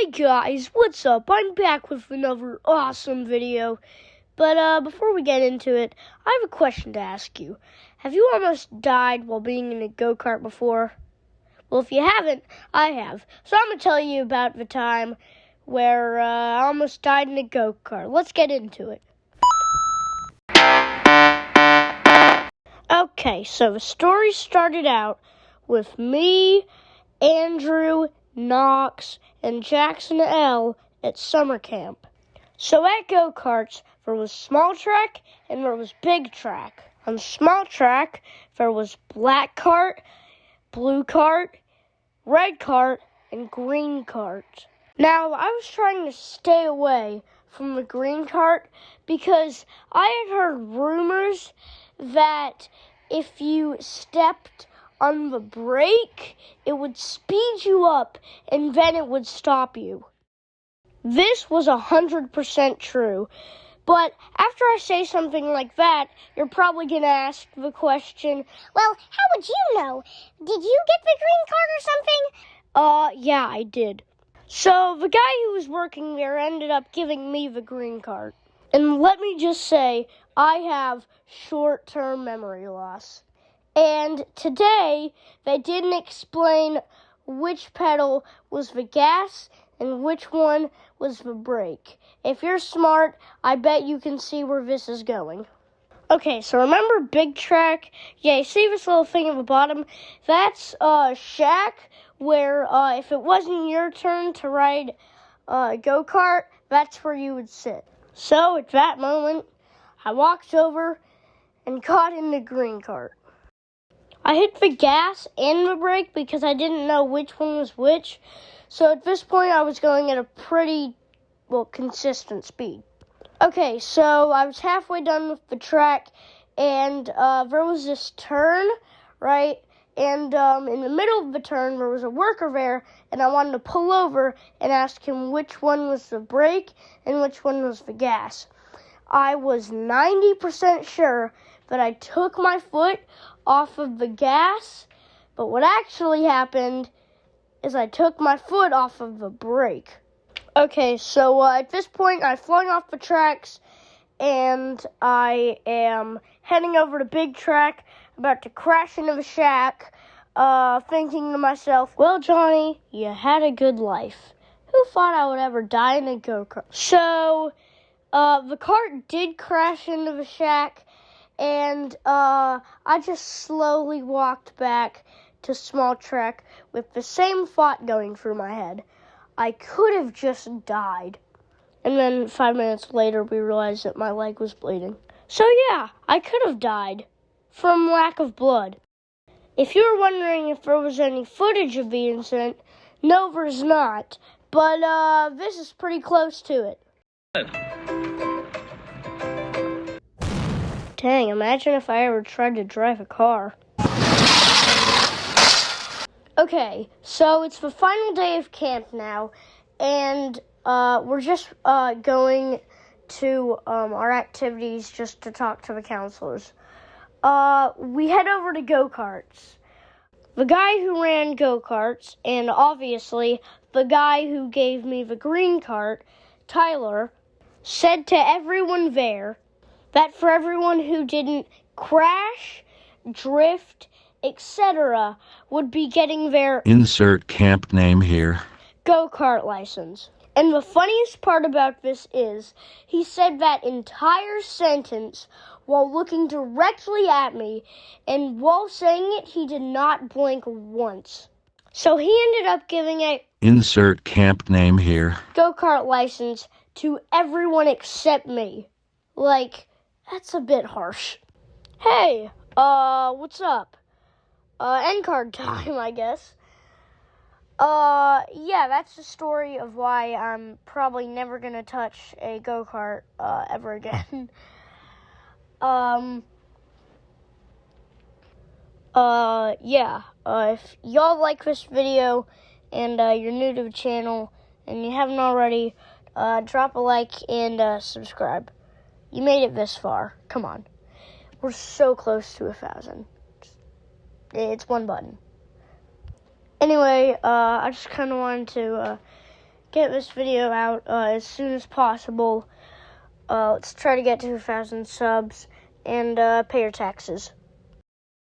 Hey guys, what's up? I'm back with another awesome video. But before we get into it, I have a question to ask you. Have you almost died while being in a go-kart before? Well, if you haven't, I have. So I'm going to tell you about the time where I almost died in a go-kart. Let's get into it. Okay, so the story started out with me, Andrew, Knox, and Jackson L. at summer camp. So at go-karts, there was small track and there was big track. On small track, there was black cart, blue cart, red cart, and green cart. Now, I was trying to stay away from the green cart because I had heard rumors that if you stepped on the brake, it would speed you up and then it would stop you. This was 100% true. But after I say something like that, you're probably going to ask the question, well, how would you know? Did you get the green card or something? Yeah, I did. So the guy who was working there ended up giving me the green card. And let me just say, I have short-term memory loss. And today, they didn't explain which pedal was the gas and which one was the brake. If you're smart, I bet you can see where this is going. Okay, so remember big track? Yeah, you see this little thing at the bottom? That's a shack where if it wasn't your turn to ride a go-kart, that's where you would sit. So at that moment, I walked over and got in the green cart. I hit the gas and the brake because I didn't know which one was which. So at this point, I was going at a pretty, consistent speed. Okay, so I was halfway done with the track, and there was this turn, right? And in the middle of the turn, there was a worker there, and I wanted to pull over and ask him which one was the brake and which one was the gas. I was 90% sure that I took my foot off of the gas, but what actually happened is I took my foot off of the brake. Okay, so at this point, I've flown off the tracks, and I am heading over to big track, about to crash into the shack, thinking to myself, well, Johnny, you had a good life. Who thought I would ever die in a go-kart? So, the cart did crash into the shack, and I just slowly walked back to small track with the same thought going through my head. I could have just died. And then 5 minutes later, we realized that my leg was bleeding. So yeah, I could have died from lack of blood. If you were wondering if there was any footage of the incident, no, there's not. But this is pretty close to it. Dang, imagine if I ever tried to drive a car. Okay, so it's the final day of camp now, and we're just going to our activities just to talk to the counselors. We head over to go-karts. The guy who ran go-karts, and obviously the guy who gave me the green cart, Tyler, said to everyone there that for everyone who didn't crash, drift, etc., would be getting their insert camp name here go-kart license. And the funniest part about this is, he said that entire sentence while looking directly at me, and while saying it, he did not blink once. So he ended up giving a insert camp name here go-kart license to everyone except me. Like, that's a bit harsh. Hey, what's up? End card time, I guess. Yeah, that's the story of why I'm probably never gonna touch a go-kart, ever again. Yeah, if y'all like this video, and, you're new to the channel, and you haven't already, drop a like and, subscribe. You made it this far. Come on. We're so close to 1,000. It's one button. Anyway, I just kind of wanted to get this video out as soon as possible. Let's try to get to 2,000 subs and pay your taxes.